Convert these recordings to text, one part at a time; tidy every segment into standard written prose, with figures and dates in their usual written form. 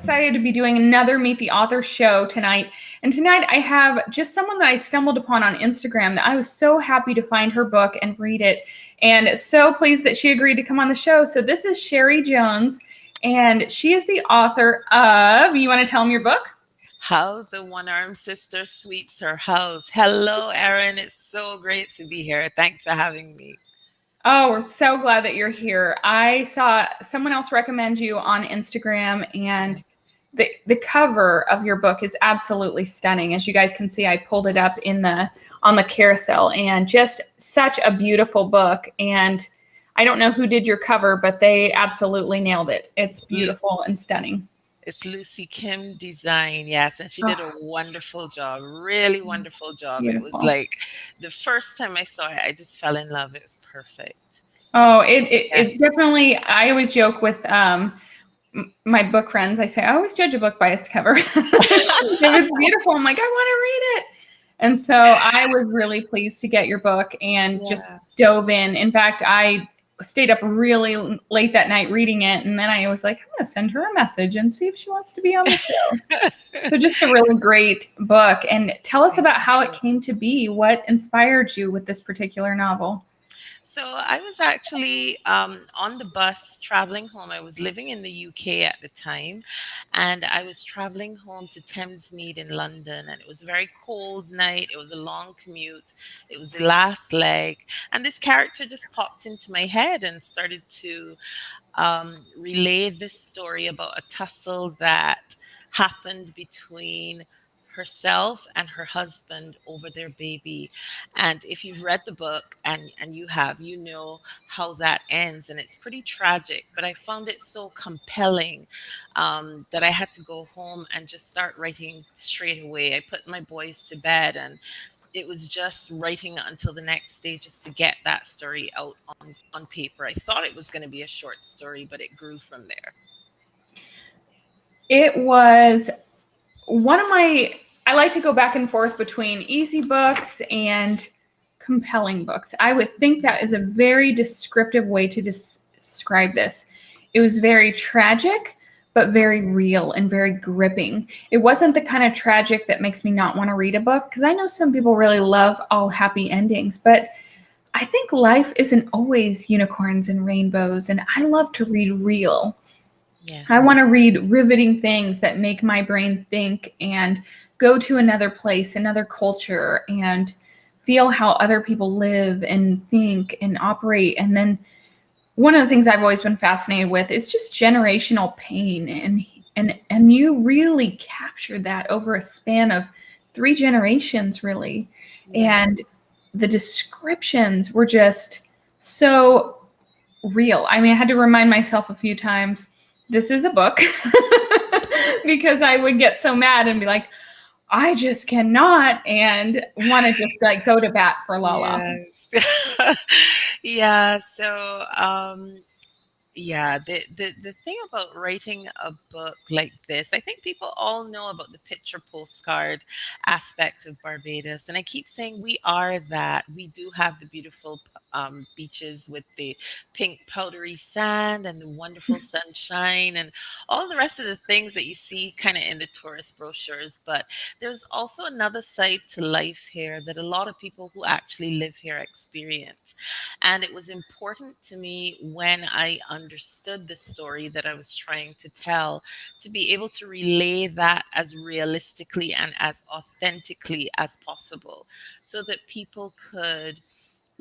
excited to be doing another Meet the Author show tonight. And tonight I have just someone that I stumbled upon on Instagram that I was so happy to find her book and read it. And so pleased that she agreed to come on the show. So this is Cherie Jones, and she is the author of, you want to tell them your book? How the One-Armed Sister Sweeps Her House. Hello, Erin. It's so great to be here. Thanks for having me. Oh, we're so glad that you're here. I saw someone else recommend you on Instagram, and the cover of your book is absolutely stunning. As you guys can see, I pulled it up on the carousel, and just such a beautiful book. And I don't know who did your cover, but they absolutely nailed it. It's beautiful and stunning. It's Lucy Kim Design, yes, and she did a wonderful job, really wonderful job. Beautiful. It was like the first time I saw it, I just fell in love. It was perfect. Oh, it definitely, I always joke with my book friends. I say, I always judge a book by its cover. If it's beautiful, I'm like, I want to read it. And so I was really pleased to get your book and just dove in. In fact, I stayed up really late that night reading it. And then I was like, I'm going to send her a message and see if she wants to be on the show. So just a really great book. And tell us about how it came to be. What inspired you with this particular novel? So I was actually on the bus traveling home. I was living in the UK at the time, and I was traveling home to Thamesmead in London, and it was a very cold night. It was a long commute. It was the last leg, and this character just popped into my head and started to relay this story about a tussle that happened between herself and her husband over their baby. And if you've read the book, and you have, you know how that ends, and it's pretty tragic, but I found it so compelling that I had to go home and just start writing straight away. I put my boys to bed, and it was just writing until the next day just to get that story out on paper. I thought it was going to be a short story, but it grew from there. It was one of I like to go back and forth between easy books and compelling books. I would think that is a very descriptive way to describe this. It was very tragic, but very real and very gripping. It wasn't the kind of tragic that makes me not want to read a book, because I know some people really love all happy endings, but I think life isn't always unicorns and rainbows, and I love to read real. Yeah. I want to read riveting things that make my brain think and go to another place, another culture, and feel how other people live and think and operate. And then one of the things I've always been fascinated with is just generational pain. And you really captured that over a span of 3 generations, really. Yeah. And the descriptions were just so real. I mean, I had to remind myself a few times, this is a book, because I would get so mad and be like, I just cannot, and want to just like go to bat for Lala. Yes. Yeah. So, the thing about writing a book like this, I think people all know about the picture postcard aspect of Barbados. And I keep saying we are that. We do have the beautiful beaches with the pink powdery sand and the wonderful sunshine and all the rest of the things that you see kind of in the tourist brochures. But there's also another side to life here that a lot of people who actually live here experience. And it was important to me when I understood the story that I was trying to tell, to be able to relay that as realistically and as authentically as possible, so that people could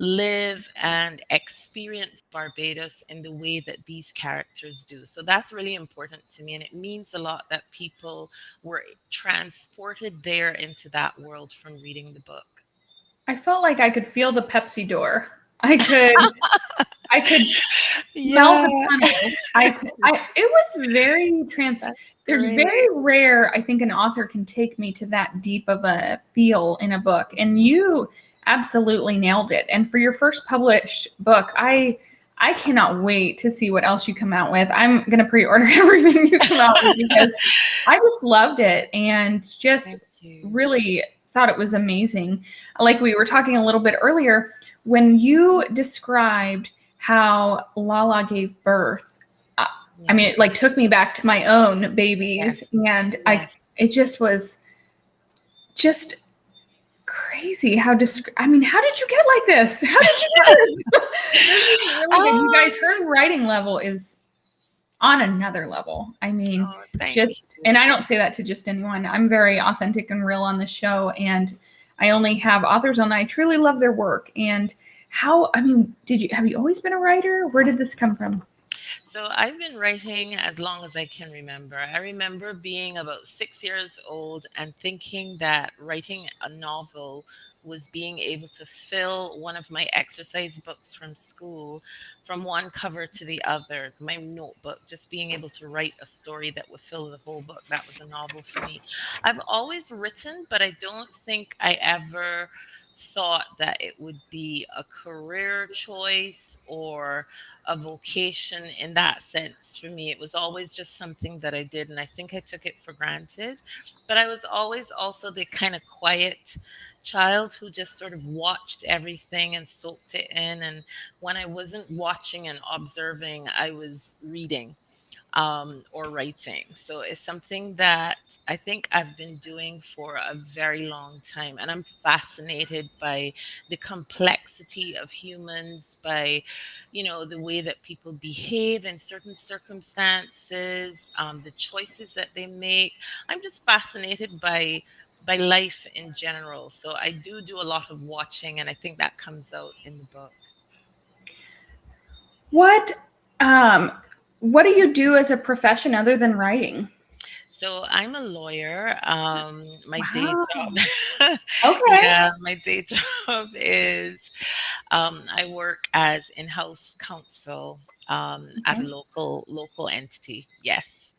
live and experience Barbados in the way that these characters do. So that's really important to me. And it means a lot that people were transported there into that world from reading the book. I felt like I could feel the Pepsi door. I could smell the funnel. It was very There's very rare, I think, an author can take me to that deep of a feel in a book. And you absolutely nailed it. And for your first published book, I cannot wait to see what else you come out with. I'm going to pre-order everything you come out with, because I just loved it and just really thought it was amazing. Like we were talking a little bit earlier, when you described how Lala gave birth, I Yeah. mean, it like took me back to my own Yes. babies, and Yes. it just was just crazy how I mean, how did you get like this? How did you do this? This is really good. You guys, Um, her writing level is on another level. I mean, oh, thank just, and you. I don't say that to just anyone. I'm very authentic and real on the show, and I only have authors on that I truly love their work. And how, I mean, have you always been a writer? Where did this come from? So I've been writing as long as I can remember. I remember being about 6 years old and thinking that writing a novel was being able to fill one of my exercise books from school from one cover to the other, my notebook, just being able to write a story that would fill the whole book. That was a novel for me. I've always written, but I don't think I ever thought that it would be a career choice or a vocation in that sense for me. It was always just something that I did, and I think I took it for granted. But I was always also the kind of quiet child who just sort of watched everything and soaked it in. And when I wasn't watching and observing, I was reading or writing. So it's something that I think I've been doing for a very long time. And I'm fascinated by the complexity of humans, by, the way that people behave in certain circumstances, the choices that they make. I'm just fascinated by life in general. So I do a lot of watching, and I think that comes out in the book. What, um, what do you do as a profession other than writing? So I'm a lawyer. My day Wow. job, Okay. yeah, my day job is I work as in-house counsel at a Okay. local entity. Yes,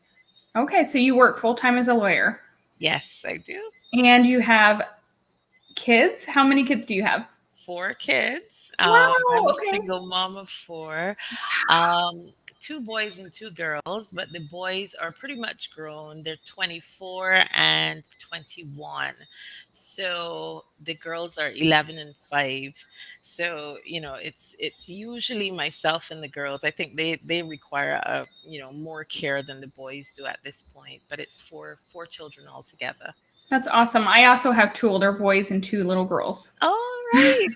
Okay. So you work full time as a lawyer yes, I do. and you have kids. How many kids do you have? 4 kids. I'm Wow. a Okay. single mom of four. Um, two boys and two girls, but the boys are pretty much grown. They're 24 and 21. So the girls are 11 and 5. So, it's usually myself and the girls. I think they require more care than the boys do at this point, but it's four children altogether. That's awesome. I also have two older boys and two little girls. All right.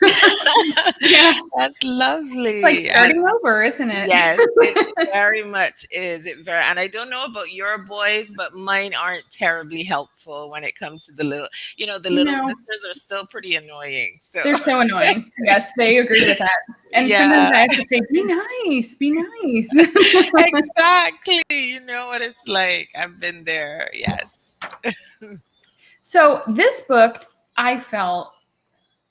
Yeah. That's It's like lovely. starting over, isn't it? Yes, it very much is. And I don't know about your boys, but mine aren't terribly helpful when it comes to the little No, sisters are still pretty annoying. So, they're so annoying. Yes, they agree with that. And sometimes yeah, I have to say, be nice, be nice. exactly. You know what it's like. I've been there. Yes. So, this book I felt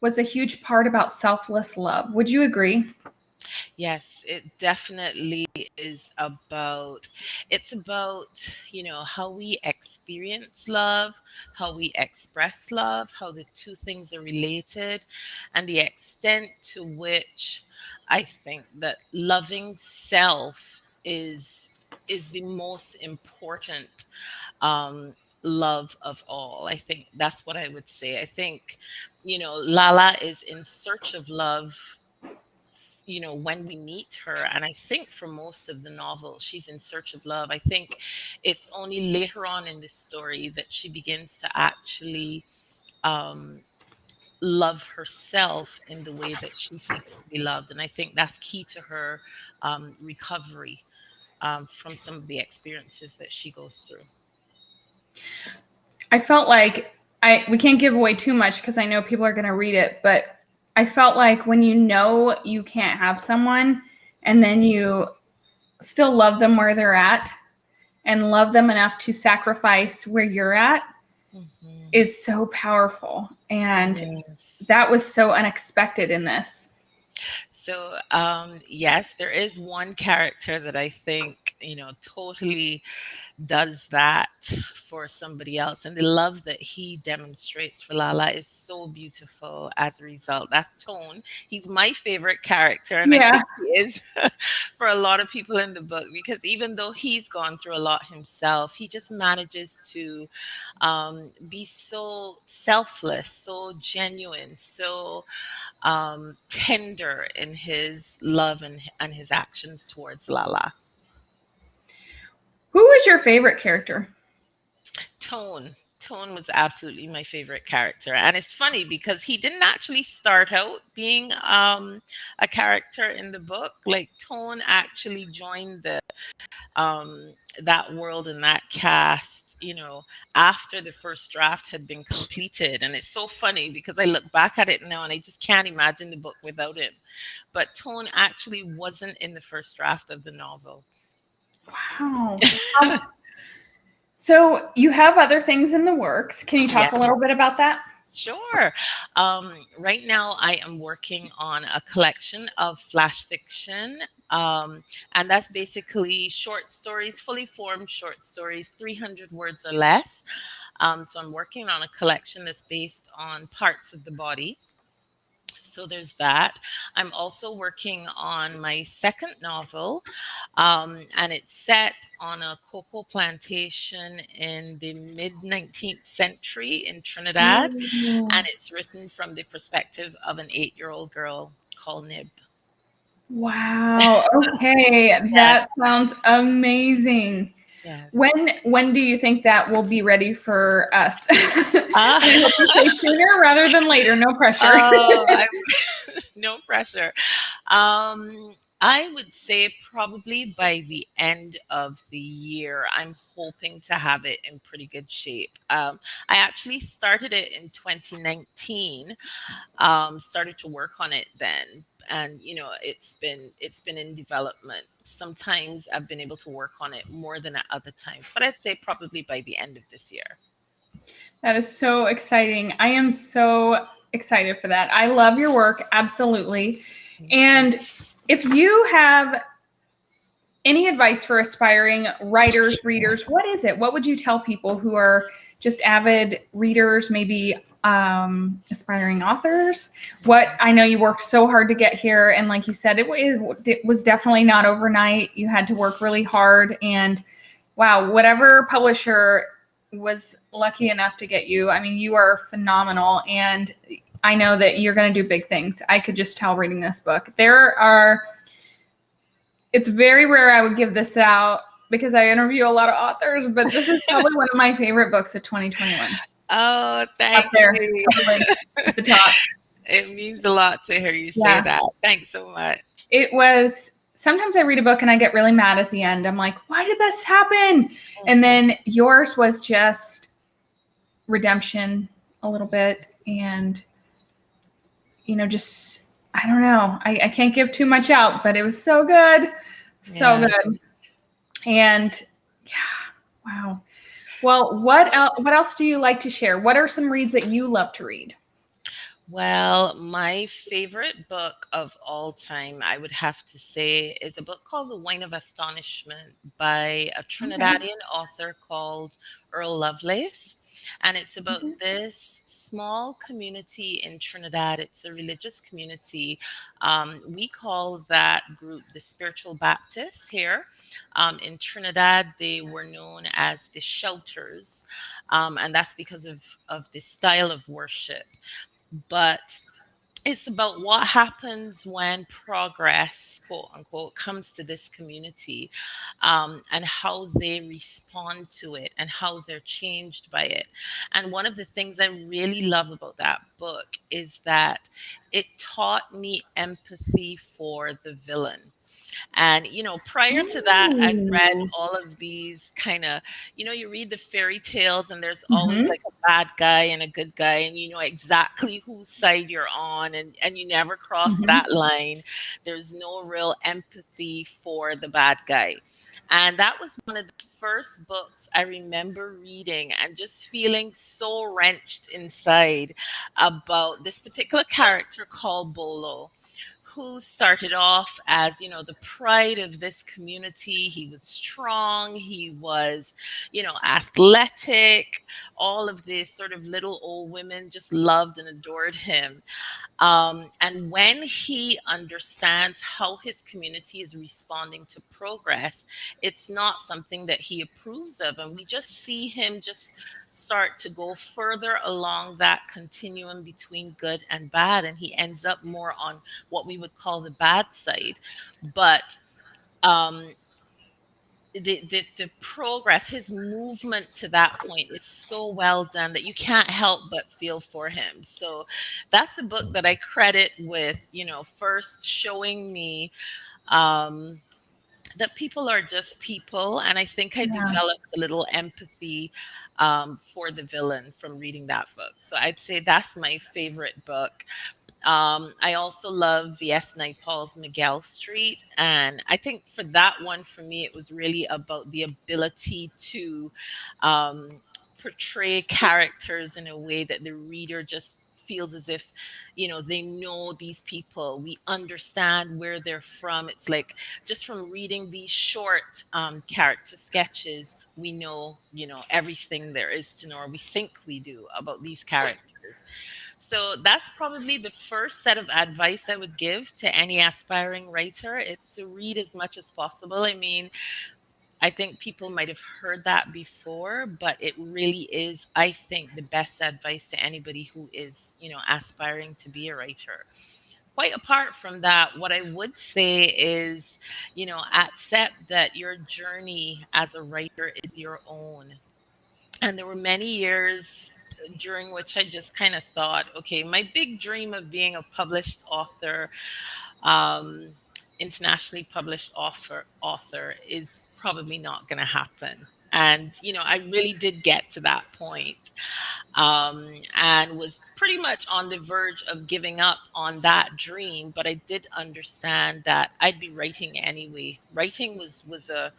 was a huge part about selfless love. Would you agree? Yes, it definitely is about it's about, how we experience love, how we express love, how the two things are related, and the extent to which I think that loving self is the most important love of all. I think that's what I would say. I think, Lala is in search of love, when we meet her. And I think for most of the novel, she's in search of love. I think it's only later on in this story that she begins to actually um, love herself in the way that she seeks to be loved. And I think that's key to her recovery from some of the experiences that she goes through. I felt like we can't give away too much because I know people are going to read it, but I felt like when you know you can't have someone and then you still love them where they're at and love them enough to sacrifice where you're at Mhm. is so powerful. And Yes. that was so unexpected in this. So, yes, there is one character that I think, totally does that for somebody else. And the love that he demonstrates for Lala is so beautiful as a result. That's Tone. He's my favorite character. And I Yeah. think he is for a lot of people in the book, because even though he's gone through a lot himself, he just manages to be so selfless, so genuine, so tender in his love and his actions towards Lala. Who was your favorite character? Tone. Tone was absolutely my favorite character. And it's funny because he didn't actually start out being a character in the book. Like Tone actually joined the that world and that cast, after the first draft had been completed. And it's so funny because I look back at it now and I just can't imagine the book without him. But Tone actually wasn't in the first draft of the novel. Wow. So you have other things in the works. Can you talk a Yes. little bit about that? Sure. Right now, I am working on a collection of flash fiction. And that's basically short stories, fully formed short stories, 300 words or less. So I'm working on a collection that's based on parts of the body. So there's that. I'm also working on my second novel, and it's set on a cocoa plantation in the mid 19th century in Trinidad, and Ooh. it's written from the perspective of an 8-year-old girl called Nib. Wow. Okay. Yes, That sounds amazing. yes. When do you think that will be ready for us? And Ah, I hope you say sooner rather than later. No pressure. oh, no pressure. I would say probably by the end of the year, I'm hoping to have it in pretty good shape. I actually started it in 2019, started to work on it then. And it's been in development. Sometimes I've been able to work on it more than at other times, but I'd say probably by the end of this year. That is so exciting. I am so excited for that. I love your work, absolutely. And if you have any advice for aspiring writers, readers, what is it? What would you tell people who are just avid readers, maybe aspiring authors? What I know you worked so hard to get here, and like you said, it was definitely not overnight. You had to work really hard, and wow, whatever publisher was lucky enough to get you, I mean, you are phenomenal, and I know that you're going to do big things. I could just tell reading this book. It's very rare I would give this out because I interview a lot of authors, but this is probably one of my favorite books of 2021. Oh, Up thank there, you. probably at the top. It means a lot to hear you say Yeah. that. Thanks so much. It was, sometimes I read a book and I get really mad at the end. I'm like, why did this happen? And then yours was just redemption a little bit. And, just, I don't know. I can't give too much out, but it was so good. So Yeah. good. And yeah, wow. Well, what else do you like to share? What are some reads that you love to read? Well, my favorite book of all time, I would have to say, is a book called The Wine of Astonishment by a Okay. Trinidadian author called Earl Lovelace. And it's about Mhm. this small community in Trinidad. It's a religious community. We call that group the Spiritual Baptists here. In Trinidad, they were known as the Shouters. And that's because of the style of worship. But it's about what happens when progress, quote unquote, comes to this community, and how they respond to it and how they're changed by it. And one of the things I really love about that book is that it taught me empathy for the villain. And, prior to that, I've read Ooh. all of these kind of, you read the fairy tales and there's always Mhm. like a bad guy and a good guy, and you know exactly whose side you're on, and you never cross Mhm. that line. There's no real empathy for the bad guy. And that was one of the first books I remember reading and just feeling so wrenched inside about this particular character called Bolo, who started off as, the pride of this community. He was strong, he was, athletic. All of these sort of little old women just loved and adored him. And when he understands how his community is responding to progress, it's not something that he approves of. And we just see him just start to go further along that continuum between good and bad. And he ends up more on what we would call the bad side. But um, the progress, his movement to that point is so well done that you can't help but feel for him. So that's the book that I credit with, first showing me um, that people are just people. And I think I Yeah. developed a little empathy for the villain from reading that book. So I'd say that's my favorite book. I also love V.S. Naipaul's Miguel Street. And I think for that one, for me, it was really about the ability to um, portray characters in a way that the reader just feels as if, they know these people. We understand where they're from. It's like just from reading these short character sketches, we know, everything there is to know, or we think we do about these characters. So that's probably the first set of advice I would give to any aspiring writer. It's to read as much as possible. I mean, I think people might have heard that before, but it really is, I think, the best advice to anybody who is, aspiring to be a writer. Quite apart from that, what I would say is, accept that your journey as a writer is your own. And there were many years during which I just kind of thought, okay, my big dream of being a published author, um, internationally published author is probably not going to happen. And, I really did get to that point, and was pretty much on the verge of giving up on that dream. But I did understand that I'd be writing anyway. Writing was a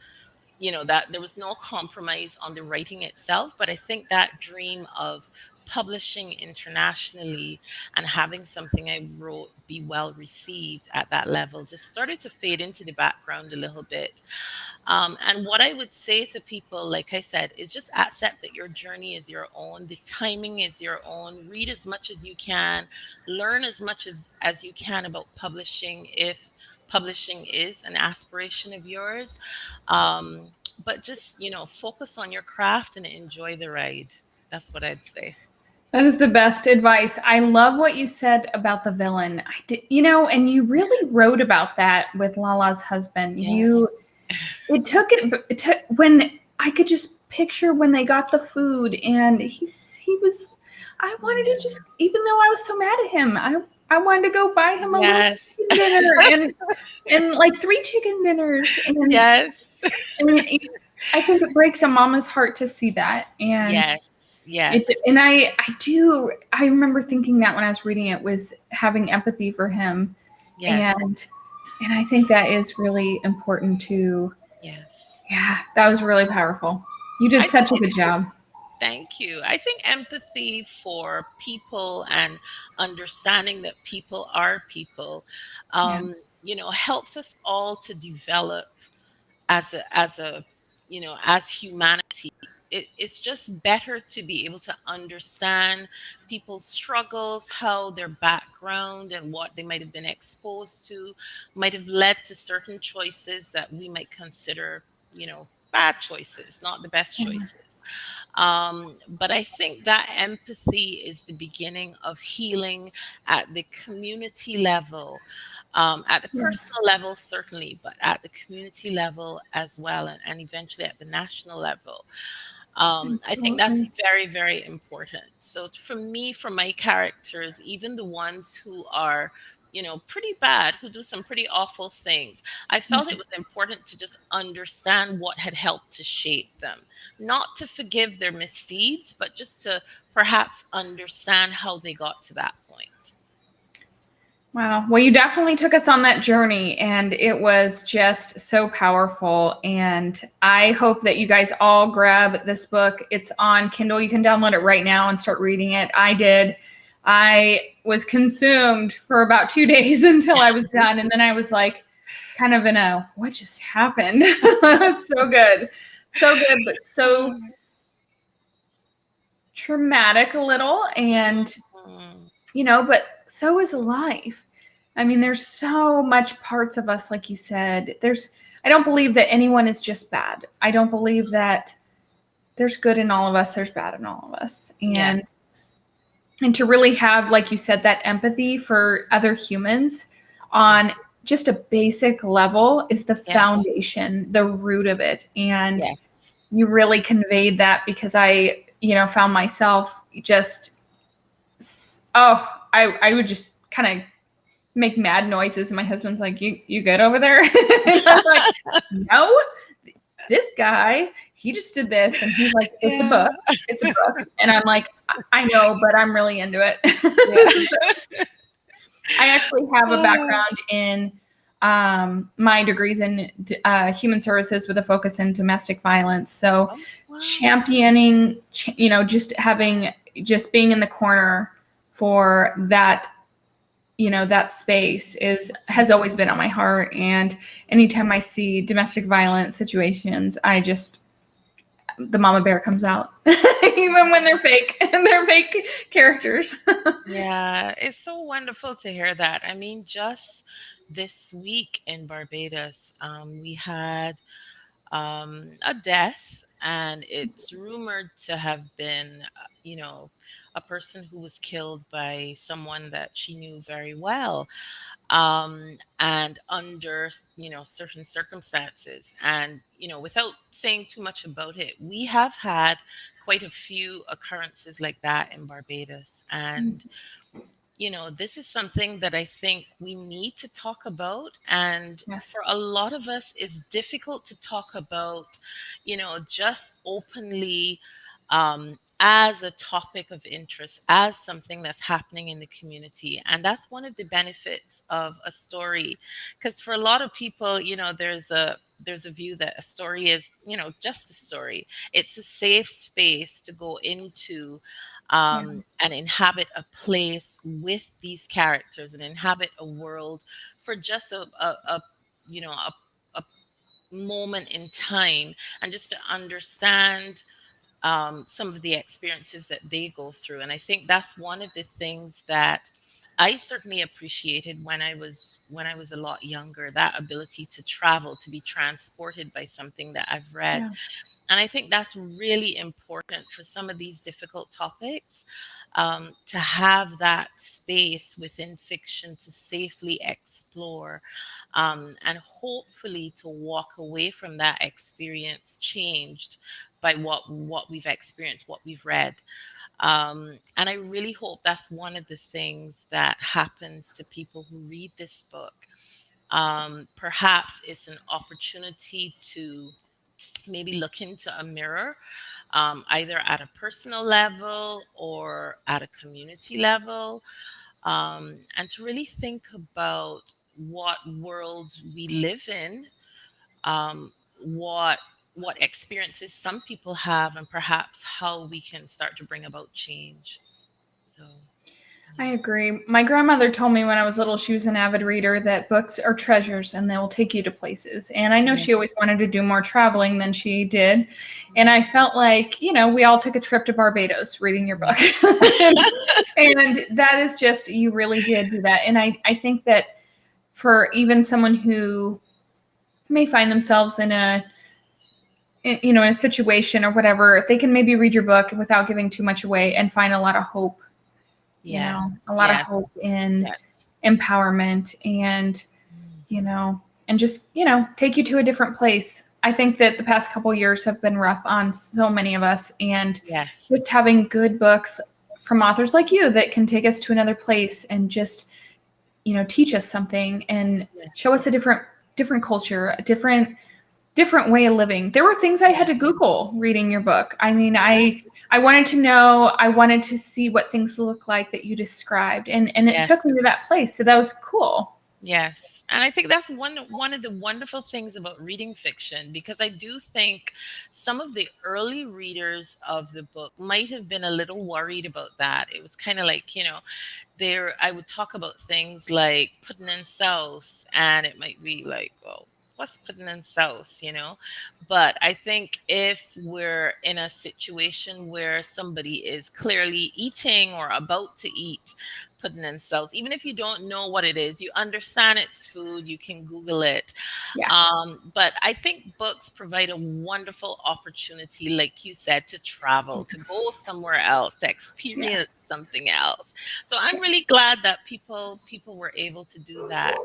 that there was no compromise on the writing itself, but I think that dream of publishing internationally and having something I wrote be well received at that level just started to fade into the background a little bit. And what I would say to people, like I said, is just accept that your journey is your own. The timing is your own. Read as much as you can. Learn as much as you can about publishing if publishing is an aspiration of yours. But just, focus on your craft and enjoy the ride. That's what I'd say. That is the best advice. I love what you said about the villain. I did, and you really wrote about that with Lala's husband. Yes. It took when I could just picture when they got the food and he was, I wanted to just, even though I was so mad at him, I wanted to go buy him a little Yes. chicken dinner and like 3 chicken dinners. Yes. And I think it breaks a mama's heart to see that. And Yes. Yes. I remember thinking that when I was reading it, was having empathy for him. Yes. And I think that is really important too. Yes. Yeah, that was really powerful. You did I such a think, good job. thank you. I think empathy for people and understanding that people are people, Yeah. helps us all to develop as a as humanity. It's just better to be able to understand people's struggles, how their background and what they might have been exposed to might have led to certain choices that we might consider, bad choices, not the best Yeah. choices. But I think that empathy is the beginning of healing at the community level, at the Yes. personal level, certainly, but at the community level as well, and eventually at the national level. I think that's Absolutely. very, very important. So for me, for my characters, even the ones who are, pretty bad, who do some pretty awful things, I felt it was important to just understand what had helped to shape them. Not to forgive their misdeeds, but just to perhaps understand how they got to that point. Wow. Well, you definitely took us on that journey, and it was just so powerful. And I hope that you guys all grab this book. It's on Kindle. You can download it right now and start reading it. I did. I was consumed for about 2 days until I was done. And then I was like, kind of in a, what just happened? It was so good. So good, but so traumatic a little. And Mhm. but so is life. I mean, there's so much parts of us, like you said. I don't believe that anyone is just bad. I don't believe that there's good in all of us, there's bad in all of us. Yeah. And to really have, like you said, that empathy for other humans on just a basic level is the Yes. foundation, the root of it. And Yes. you really conveyed that because I, found myself just, I would just kind of make mad noises. And my husband's like, you good over there? And I'm like, no, this guy, he just did this. And he's like, it's a Yeah. book. It's a book. And I'm like, I know, but I'm really into it. Yeah. I actually have a Oh, background in my degrees in human services with a focus in domestic violence. So wow. championing, just being in the corner for that, that space has always been on my heart. And anytime I see domestic violence situations, the mama bear comes out, even when they're fake and they're fake characters. Yeah, it's so wonderful to hear that. I mean, just this week in Barbados, we had a death, and it's rumored to have been, a person who was killed by someone that she knew very well, and under, certain circumstances. And, without saying too much about it, we have had quite a few occurrences like that in Barbados. And this is something that I think we need to talk about. And for Yes. a lot of us, it's difficult to talk about, just openly, as a topic of interest, as something that's happening in the community. And that's one of the benefits of a story. Because for a lot of people, there's a view that a story is, just a story. It's a safe space to go into, Yeah. and inhabit a place with these characters and inhabit a world for just a you know a moment in time, and just to understand, some of the experiences that they go through. And I think that's one of the things that I certainly appreciated when I was a lot younger, that ability to travel, to be transported by something that I've read. Yeah. And I think that's really important for some of these difficult topics, to have that space within fiction to safely explore, and hopefully to walk away from that experience changed by what we've experienced, what we've read. And I really hope that's one of the things that happens to people who read this book. Perhaps it's an opportunity to maybe look into a mirror, either at a personal level or at a community level, and to really think about what world we live in, what experiences some people have, and perhaps how we can start to bring about change. So, I yeah. agree. My grandmother told me when I was little, she was an avid reader, that books are treasures and they will take you to places. And I know Yeah. she always wanted to do more traveling than she did. And I felt like, we all took a trip to Barbados reading your book. And that is just, you really did do that. And I think that for even someone who may find themselves in a situation or whatever, they can maybe read your book without giving too much away and find a lot of hope, Yes. a lot of Yes. hope in Yes. empowerment and, Mm. and just, take you to a different place. I think that the past couple years have been rough on so many of us, and Yes. just having good books from authors like you that can take us to another place and just, teach us something and show Yes. us a different culture, a different way of living. There were things I had Yes. to Google reading your book. I mean, Yeah. I wanted to know, I wanted to see what things look like that you described, and it Yes. took me to that place. So that was cool. Yes. And I think that's one of the wonderful things about reading fiction, because I do think some of the early readers of the book might have been a little worried about that. It was kind of like, there I would talk about things like pudding and sauce, and it might be like, well, what's pudding and sauce? But I think if we're in a situation where somebody is clearly eating or about to eat, putting in cells, even if you don't know what it is, you understand it's food, you can Google it. Yeah. But I think books provide a wonderful opportunity, like you said, to travel, to go Yes. somewhere else, to experience Yes. something else. So I'm really glad that people were able to do that,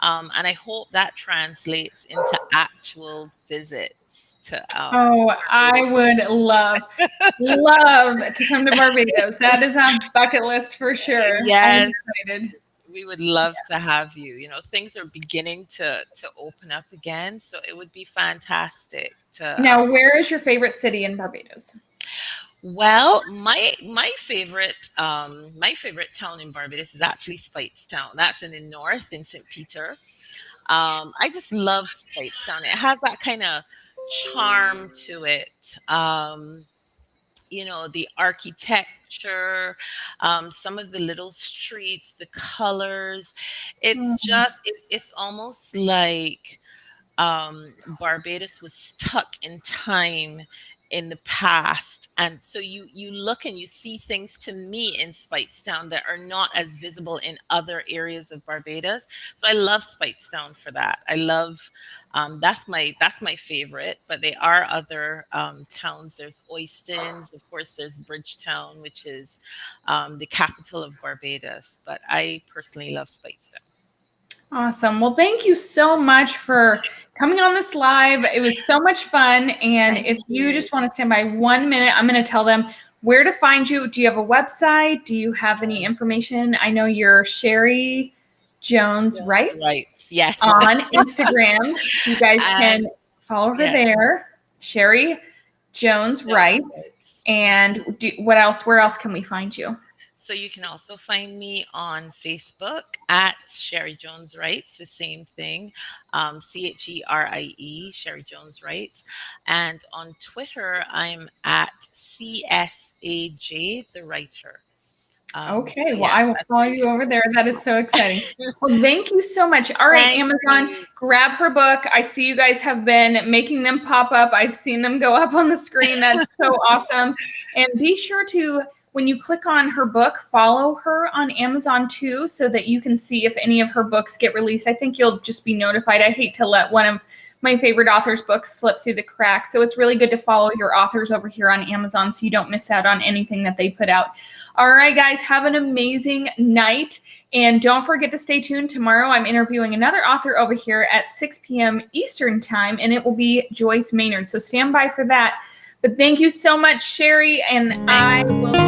and I hope that translates into actual visits to Oh, I Barbados. would love to come to Barbados. That is on bucket list for sure. I am Yes, excited. we would love to have you. You know, things are beginning to open up again, so it would be fantastic to. Now, where is your favorite city in Barbados? Well, my favorite town in Barbados is actually Speightstown. That's in the north in St. Peter. I just love Speightstown. It has that kind of charm to it. You know, the architecture, some of the little streets, the colors. It's Mm. just it's almost like Barbados was stuck in time in the past, and so you look and you see things to me in Speightstown that are not as visible in other areas of Barbados. So I love Speightstown for that. I love that's my favorite, but there are other towns. There's Oistins, of course. There's Bridgetown, which is the capital of Barbados. But I personally love Speightstown. Awesome. Well, thank you so much for coming on this live. It was so much fun. And Thank if you you. just want to stand by 1 minute, I'm going to tell them where to find you. Do you have a website? Do you have any information? I know you're Cherie Jones Writes Right. Yes. on Instagram. So you guys can And follow her yeah, there. Cherie Jones Jones Writes. Writes. And what else? Where else can we find you? So you can also find me on Facebook at Cherie Jones Writes, the same thing, Cherie, Cherie Jones Writes. And on Twitter, I'm at CSAJ, the writer. Okay, So well, yes, I will that's follow where you you can over there. find That is so exciting. Well, thank you so much. All right, me. Thank Amazon, you. grab her book. I see you guys have been making them pop up. I've seen them go up on the screen. That's so awesome. And be sure to, when you click on her book, follow her on Amazon too, so that you can see if any of her books get released. I think you'll just be notified. I hate to let one of my favorite authors' books slip through the cracks. So it's really good to follow your authors over here on Amazon so you don't miss out on anything that they put out. All right, guys, have an amazing night. And don't forget to stay tuned. Tomorrow, I'm interviewing another author over here at 6 p.m. Eastern Time, and it will be Joyce Maynard. So stand by for that. But thank you so much, Cherie, and I will